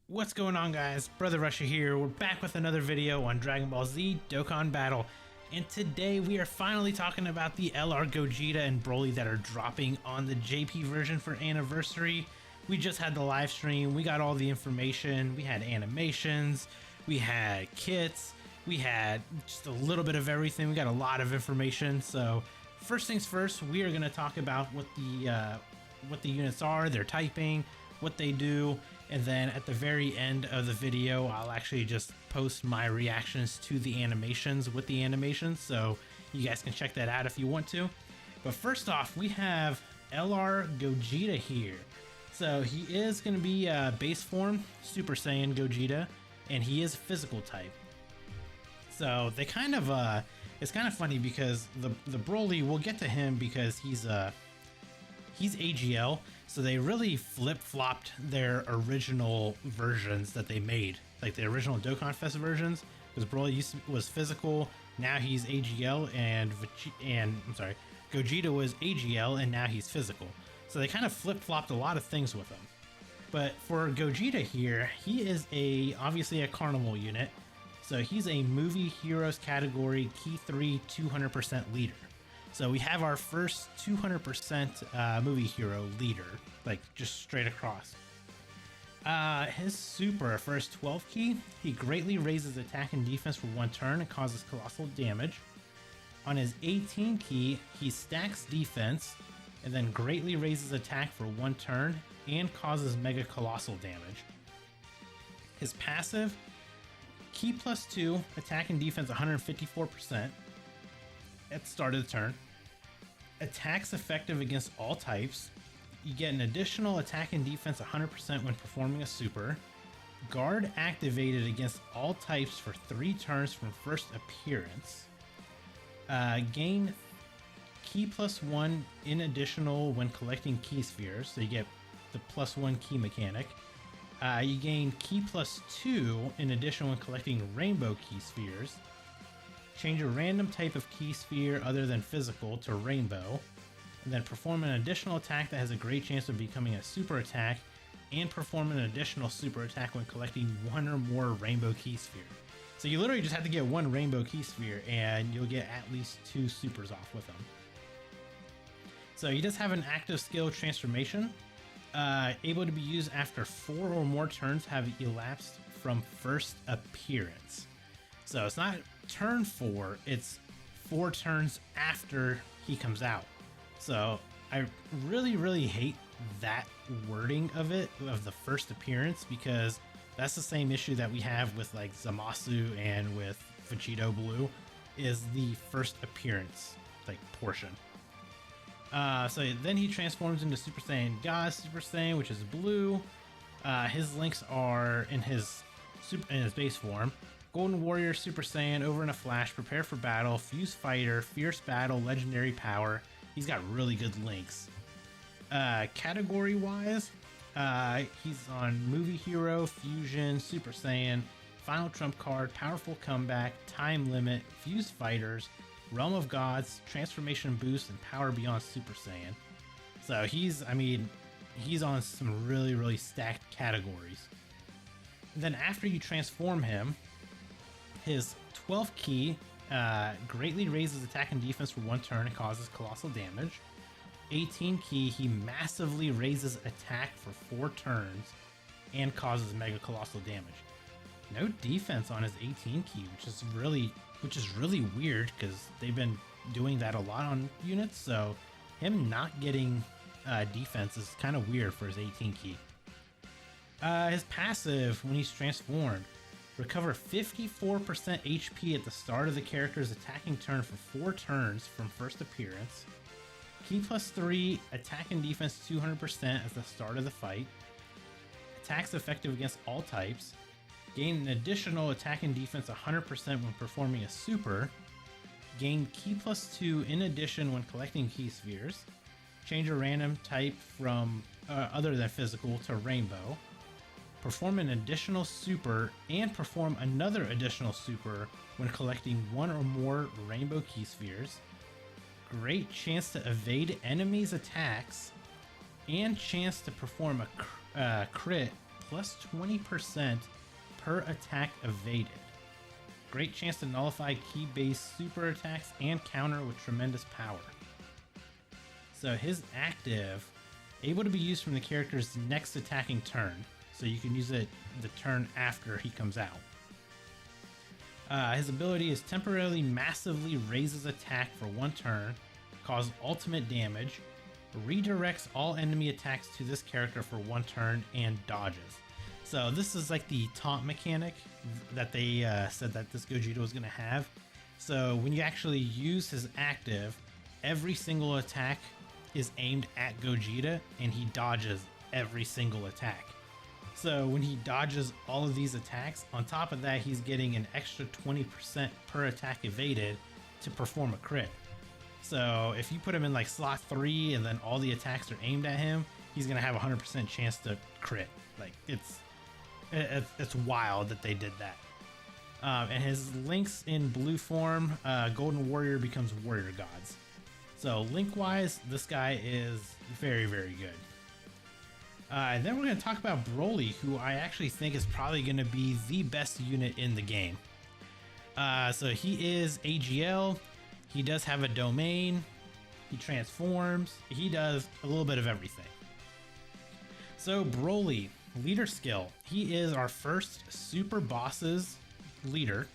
What's going on, guys? Brother Russia here. We're back with another video on Dragon Ball Z Dokkan Battle, and today we are finally talking about the LR Gogeta and Broly that are dropping on the JP version for Anniversary. We just had the live stream, we got all the information, we had animations, we had kits, we had just a little bit of everything. We got a lot of information. So first things first, we are going to talk about what the units are, their typing, what they do, and then at the very end of the video I'll actually just post my reactions to the animations with the animations, so you guys can check that out if you want to. But first off, we have LR Gogeta here. So he is going to be base form Super Saiyan Gogeta, and he is physical type. So they kind of it's kind of funny because the Broly, we'll get to him because he's AGL, so they really flip-flopped their original versions that they made, like the original Dokkan Fest versions, because Broly was physical, now he's AGL, and Gogeta was AGL, and now he's physical. So they kind of flip-flopped a lot of things with him. But for Gogeta here, he is obviously a Carnival unit, so he's a Movie Heroes category Key 3 200% leader. So we have our first 200% movie hero leader, like just straight across. His super for his 12 key, he greatly raises attack and defense for 1 turn and causes colossal damage. On his 18 key, he stacks defense and then greatly raises attack for 1 turn and causes mega colossal damage. His passive, key +2, attack and defense 154%. At the start of the turn. Attacks effective against all types. You get an additional attack and defense 100% when performing a super. Guard activated against all types for 3 turns from first appearance. Gain key +1 in additional when collecting key spheres, so you get the +1 key mechanic. You gain key +2 in addition when collecting rainbow key spheres. Change a random type of key sphere other than physical to rainbow, and then perform an additional attack that has a great chance of becoming a super attack, and perform an additional super attack when collecting 1 or more rainbow key sphere. So you literally just have to get 1 rainbow key sphere and you'll get at least 2 supers off with them. So he does have an active skill transformation, able to be used after 4 or more turns have elapsed from first appearance. So it's not turn 4, it's 4 turns after he comes out. So I really hate that wording of it, of the first appearance, because that's the same issue that we have with like Zamasu and with Vegito Blue, is the first appearance like portion. So then he transforms into Super Saiyan God Super Saiyan, which is blue. His links are in his base form. Golden Warrior Super Saiyan, over in a flash, prepare for battle, fuse fighter, fierce battle, legendary power. He's got really good links. Category wise, he's on movie hero, fusion, Super Saiyan, final trump card, powerful comeback, time limit, fuse fighters, realm of gods, transformation boost, and power beyond Super Saiyan. So he's on some really stacked categories. And then after you transform him, his 12th key greatly raises attack and defense for 1 turn and causes colossal damage. 18 key, he massively raises attack for 4 turns and causes mega colossal damage. No defense on his 18 key, which is really weird because they've been doing that a lot on units. So him not getting defense is kind of weird for his 18 key. His passive, when he's transformed, recover 54% HP at the start of the character's attacking turn for 4 turns from first appearance. Key +3, attack and defense 200% at the start of the fight. Attacks effective against all types. Gain an additional attack and defense 100% when performing a super. Gain key +2 in addition when collecting key spheres. Change a random type from other than physical to rainbow. Perform an additional super and perform another additional super when collecting 1 or more rainbow key spheres. Great chance to evade enemies' attacks and chance to perform a crit plus 20% per attack evaded. Great chance to nullify key-based super attacks and counter with tremendous power. So his active, able to be used from the character's next attacking turn, so you can use it the turn after he comes out. His ability is temporarily massively raises attack for 1 turn, cause ultimate damage, redirects all enemy attacks to this character for 1 turn, and dodges. So this is like the taunt mechanic that they said that this Gogeta was going to have. So when you actually use his active, every single attack is aimed at Gogeta and he dodges every single attack. So when he dodges all of these attacks, on top of that he's getting an extra 20% per attack evaded to perform a crit. So if you put him in like slot 3 and then all the attacks are aimed at him, he's gonna have a 100% chance to crit. Like it's wild that they did that. And his links in blue form, Golden Warrior becomes Warrior Gods. So link wise, this guy is very, very good. And then we're going to talk about BROLY, who I actually think is probably going to be the best unit in the game. So he is AGL. He does have a domain. He transforms. He does a little bit of everything. So BROLY, leader skill. He is our first super bosses leader,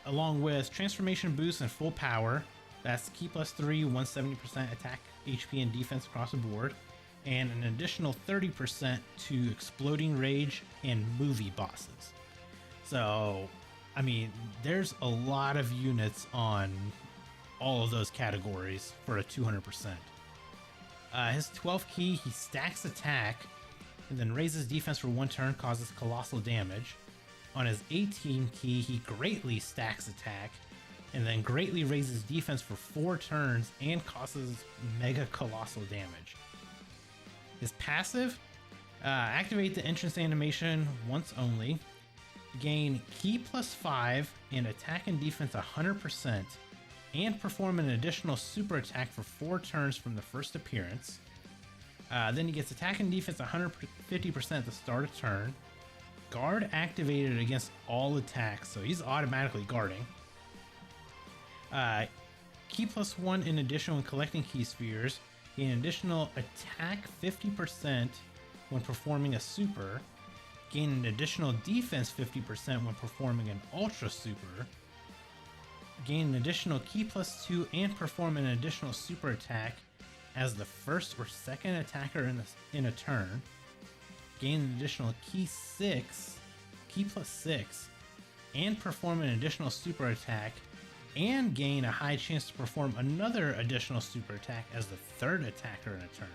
along with transformation boost and full power. That's key plus 3, 170% attack, HP, and defense across the board, and an additional 30% to exploding rage and movie bosses. So, I mean, there's a lot of units on all of those categories for a 200%. His 12th key, he stacks attack and then raises defense for 1 turn, causes colossal damage. On his 18 key, he greatly stacks attack and then greatly raises defense for 4 turns and causes mega colossal damage. His passive, activate the entrance animation once only, gain key plus 5 and attack and defense 100%, and perform an additional super attack for 4 turns from the first appearance. Then he gets attack and defense 150% at the start of turn. Guard activated against all attacks, so he's automatically guarding. Key plus 1 in addition when collecting key spheres. Gain additional attack 50% when performing a super. Gain an additional defense 50% when performing an ultra super. Gain an additional key plus 2 and perform an additional super attack as the first or second attacker in a turn. Gain an additional key plus 6, and perform an additional super attack, and gain a high chance to perform another additional super attack as the third attacker in a turn.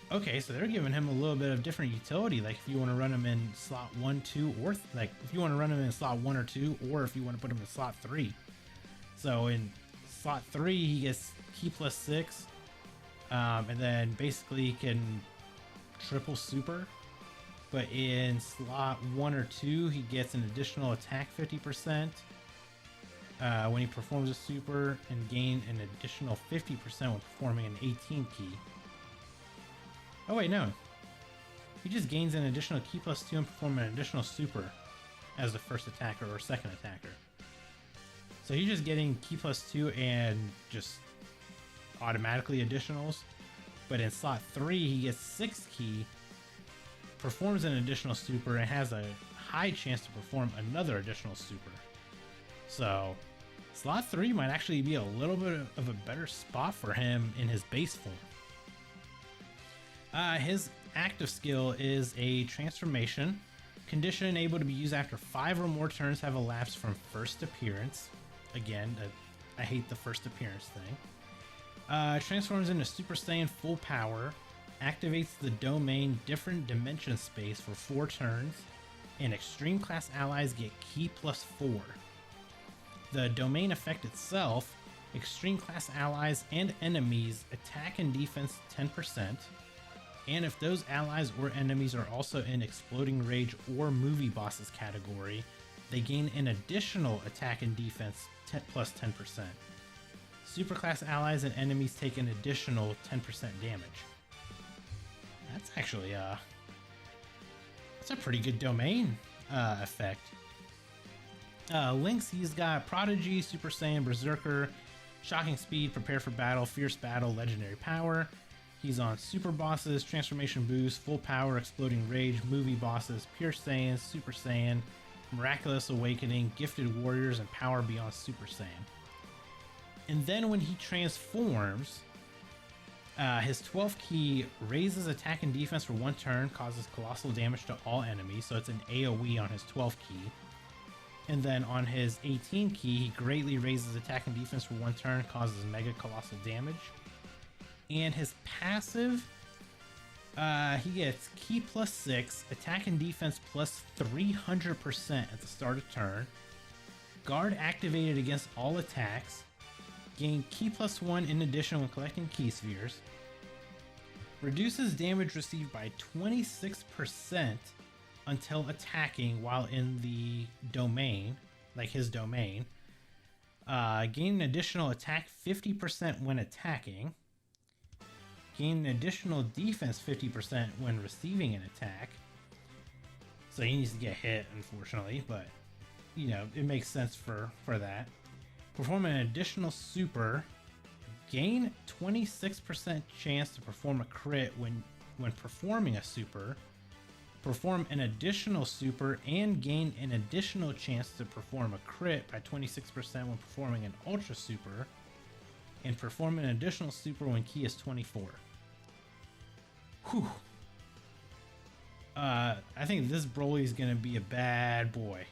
Okay, so they're giving him a little bit of different utility, like if you want to run him in slot 1, 2, or like if you want to run him in slot 1 or 2, or if you want to put him in slot 3. So in slot 3, he gets key plus 6, and then basically can triple super. But in slot 1 or 2, he gets an additional attack 50% when he performs a super, and gain an additional 50% when performing an 18 key. Oh wait, no. He just gains an additional key plus 2 and perform an additional super as the first attacker or second attacker. So he's just getting key plus 2 and just automatically additionals. But in slot 3, he gets 6 key, performs an additional super, and has a high chance to perform another additional super. So slot 3 might actually be a little bit of a better spot for him in his base form. His active skill is a transformation. Condition able to be used after 5 or more turns have elapsed from first appearance. Again, I hate the first appearance thing. Transforms into Super Saiyan full power. Activates the domain different dimension space for 4 turns. And extreme class allies get key plus 4. The domain effect itself, extreme class allies and enemies attack and defense 10%. And if those allies or enemies are also in exploding rage or movie bosses category, they gain an additional attack and defense plus 10%. Superclass allies and enemies take an additional 10% damage. That's actually It's a pretty good domain effect. Lynx, he's got Prodigy, Super Saiyan, Berserker, Shocking Speed, Prepare for Battle, Fierce Battle, Legendary Power. He's on Super Bosses, Transformation Boost, Full Power, Exploding Rage, Movie Bosses, Pure Saiyan, Super Saiyan, Miraculous Awakening, Gifted Warriors, and Power Beyond Super Saiyan. And then when he transforms, his 12th key raises attack and defense for 1 turn, causes colossal damage to all enemies, so it's an AoE on his 12th key. And then on his 18 key, he greatly raises attack and defense for 1 turn, causes mega colossal damage. And his passive, he gets key plus 6, attack and defense plus 300% at the start of turn, guard activated against all attacks, gain key plus 1 in addition when collecting key spheres, reduces damage received by 26% until attacking while in the domain, like his domain, gain an additional attack 50% when attacking, gain an additional defense 50% when receiving an attack. So he needs to get hit, unfortunately, but you know, it makes sense for that. Perform an additional super, gain 26% chance to perform a crit when performing a super, perform an additional super, and gain an additional chance to perform a crit by 26% when performing an ultra super, and perform an additional super when key is 24. Whew. I think this Broly is going to be a bad boy.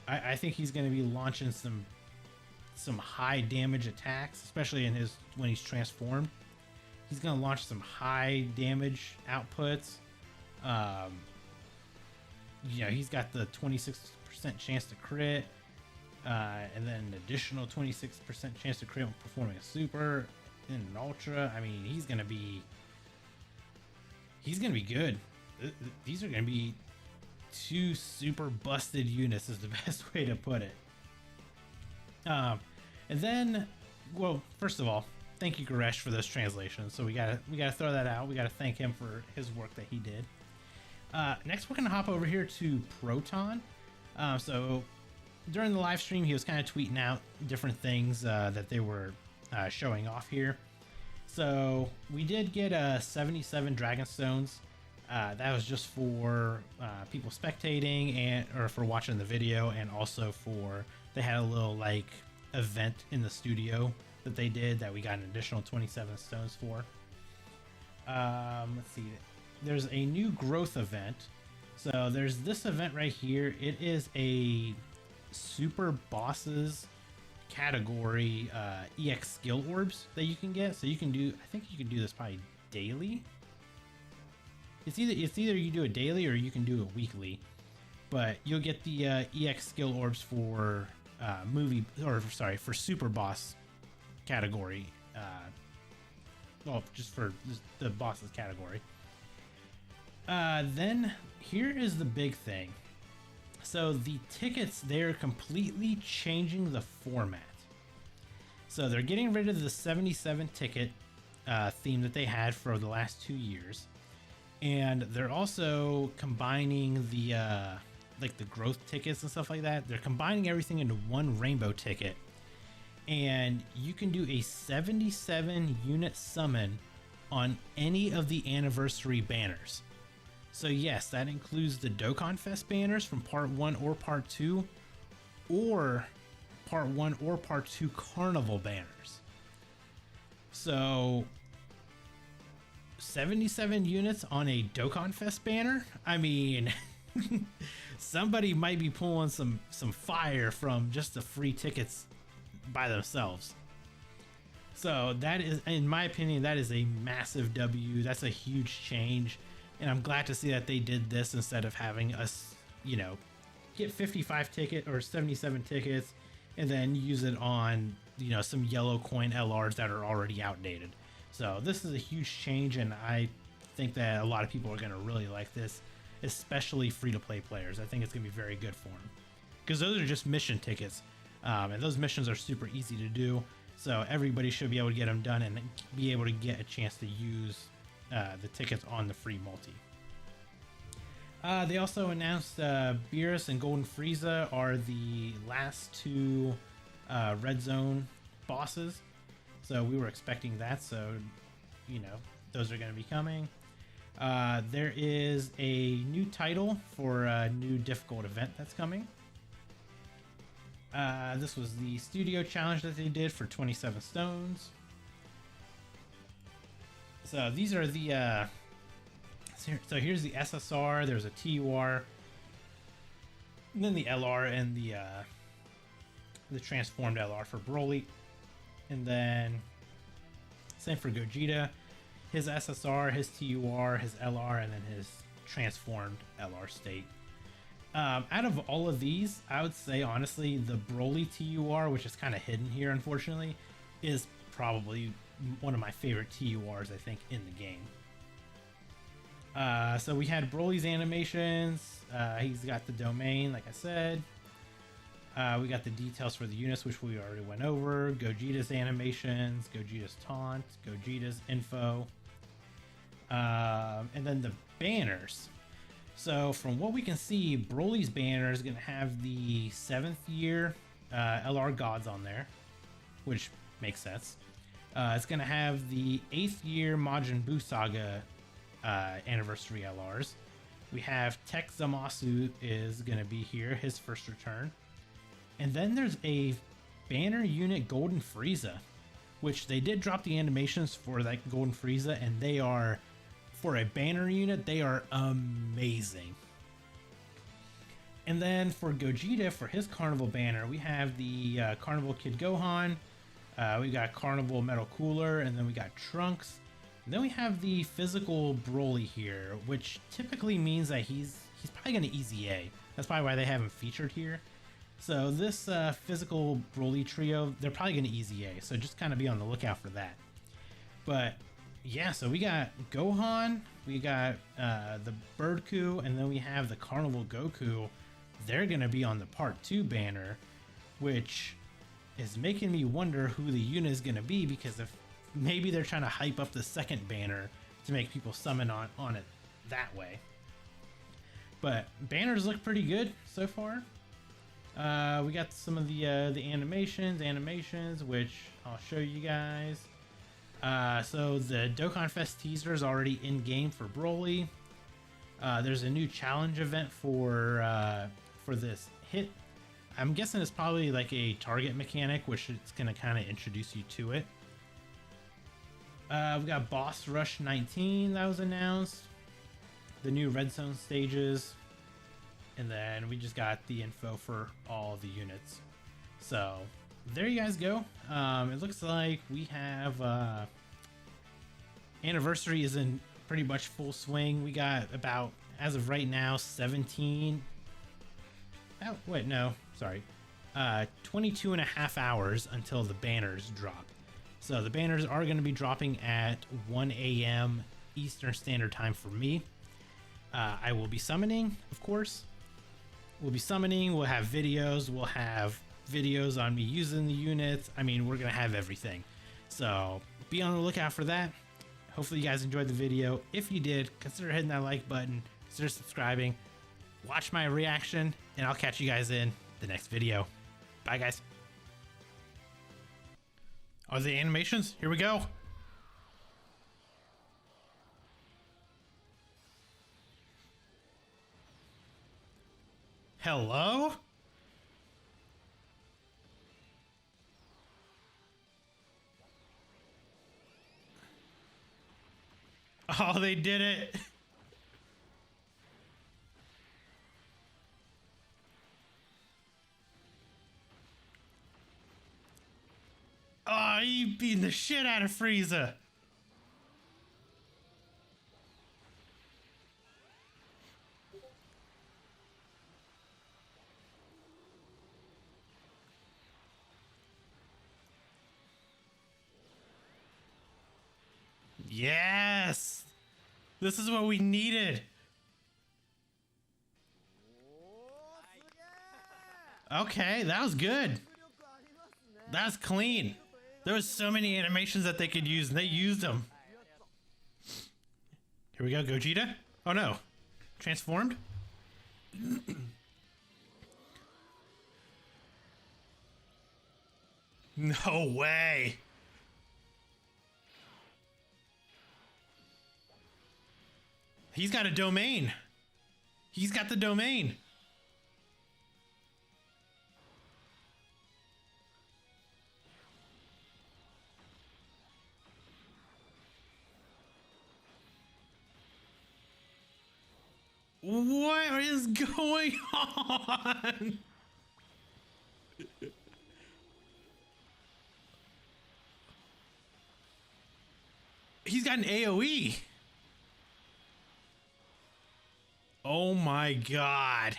I think he's going to be launching some high damage attacks, especially in his when he's transformed. He's going to launch some high damage outputs. You know, he's got the 26% chance to crit, and then an additional 26% chance to crit when performing a super and an ultra. I mean, he's gonna be good. These are gonna be 2 super busted units, is the best way to put it. And then, well, first of all, thank you, Goresh, for those translations. So we gotta throw that out. We gotta thank him for his work that he did. Next, we're gonna hop over here to Proton. So during the live stream, he was kind of tweeting out different things that they were showing off here. So we did get 77 Dragonstones. That was just for people spectating or for watching the video, and also for they had a little like event in the studio that they did that we got an additional 27 stones for. Let's see. There's a new growth event. So there's this event right here. It is a super bosses category EX skill orbs that you can get. So you can do, I think you can do this probably daily. It's either you do it daily or you can do it weekly. But you'll get the EX skill orbs for for super boss category. Well, just for the bosses category. Then here is the big thing. So the tickets, they're completely changing the format. So they're getting rid of the 77 ticket theme that they had for the last 2 years. And they're also combining the like the growth tickets and stuff like that. They're combining everything into one rainbow ticket. And you can do a 77 unit summon on any of the anniversary banners. So yes, that includes the Dokkan Fest banners from Part 1 or Part 2, or Part 1 or Part 2 Carnival banners. So 77 units on a Dokkan Fest banner? I mean, somebody might be pulling some fire from just the free tickets by themselves. So that is, in my opinion, that is a massive W. That's a huge change. And I'm glad to see that they did this instead of having us, you know, get 55 ticket or 77 tickets and then use it on, you know, some yellow coin LRs that are already outdated. So this is a huge change, and I think that a lot of people are going to really like this, especially free-to-play players. I think it's going to be very good for them because those are just mission tickets, and those missions are super easy to do. So everybody should be able to get them done and be able to get a chance to use the tickets on the free multi. They also announced Beerus and Golden Frieza are the last two Red Zone bosses. So we were expecting that. So, you know, those are going to be coming. There is a new title for a new difficult event that's coming. This was the studio challenge that they did for 27 stones. So these are the so here's the SSR, there's a TUR, and then the LR and the transformed LR for BROLY. And then same for Gogeta, his SSR, his TUR, his LR, and then his transformed LR state. Out of all of these, I would say honestly the BROLY TUR, which is kind of hidden here unfortunately, is probably one of my favorite TURs I think in the game. So we had Broly's animations. He's got the domain, like I said. We got the details for the units, which we already went over. Gogeta's animations, Gogeta's taunt, Gogeta's info, and then the banners. So from what we can see, Broly's banner is going to have the 7th year LR gods on there, which makes sense. It's going to have the 8th year Majin Buu Saga anniversary LRs. We have Tech Zamasu is going to be here, his first return. And then there's a banner unit Golden Frieza, which they did drop the animations for that Golden Frieza, and they are, for a banner unit, they are amazing. And then for Gogeta, for his Carnival banner, we have the Carnival Kid Gohan, we got Carnival Metal Cooler, and then we got Trunks. And then we have the physical Broly here, which typically means that he's probably going to easy A. That's probably why they haven't featured here. So this physical Broly trio, they're probably going to easy A. So just kind of be on the lookout for that. But yeah, so we got Gohan, we got the Bird Coup, and then we have the Carnival Goku. They're going to be on the Part 2 banner, which is making me wonder who the unit is going to be, because if maybe they're trying to hype up the second banner to make people summon on it that way. But banners look pretty good so far. We got some of the animations, which I'll show you guys. So the Dokkan Fest teaser is already in game for Broly. There's a new challenge event for this hit. I'm guessing it's probably like a target mechanic, which it's going to kind of introduce you to it. We got Boss Rush 19 that was announced, the new Red Zone stages, and then we just got the info for all the units. So there you guys go. It looks like we have Anniversary is in pretty much full swing. We got about, as of right now, 17. Oh, wait, no, sorry. 22 and a half hours until the banners drop. So the banners are going to be dropping at 1 a.m. Eastern Standard Time for me. I will be summoning, of course. We'll be summoning. We'll have videos. We'll have videos on me using the units. I mean, we're going to have everything. So be on the lookout for that. Hopefully you guys enjoyed the video. If you did, consider hitting that like button. Consider subscribing. Watch my reaction, and I'll catch you guys in the next video. Bye, guys. Oh, the animations? Here we go. Hello? Oh, they did it. Oh, you beating the shit out of Frieza. Yes! This is what we needed. Okay, that was good. That was clean. There was so many animations that they could use, and they used them. Here we go, Gogeta. Oh no. Transformed? No way. He's got a domain. He's got the domain. What is going on? He's got an AoE. Oh my god.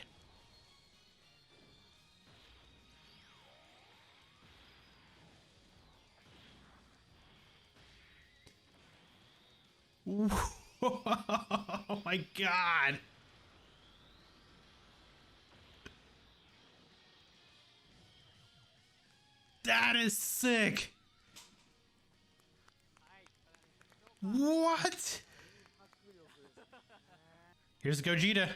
Oh my god. That is sick. What? Here's Gogeta.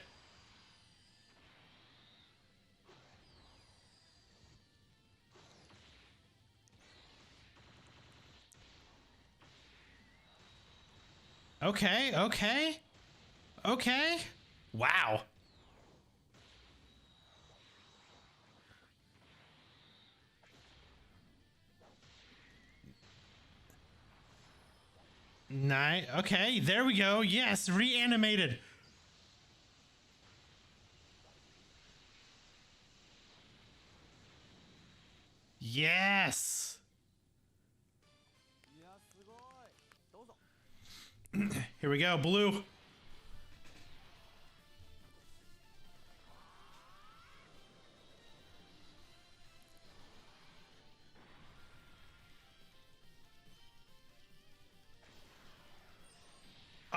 Okay, okay. Okay. Wow. Nice. Okay, there we go. Yes, reanimated. Yes. Here we go, blue.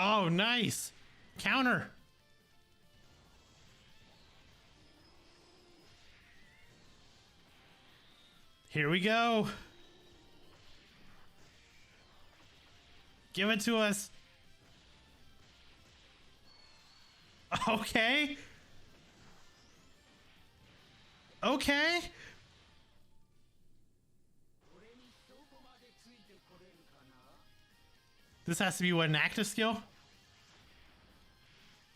Oh, nice. Counter. Here we go. Give it to us. Okay. Okay. This has to be what, an active skill?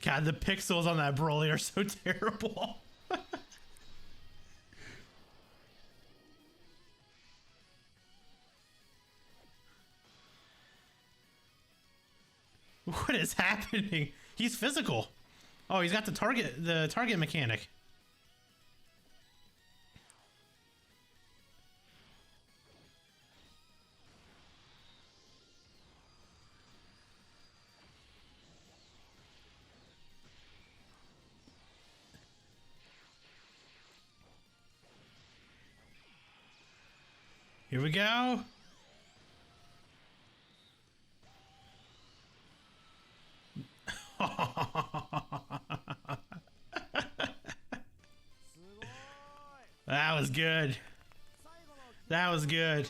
God, the pixels on that Broly are so terrible. What is happening? He's physical. Oh, he's got the target mechanic. Here we go. That was good. That was good.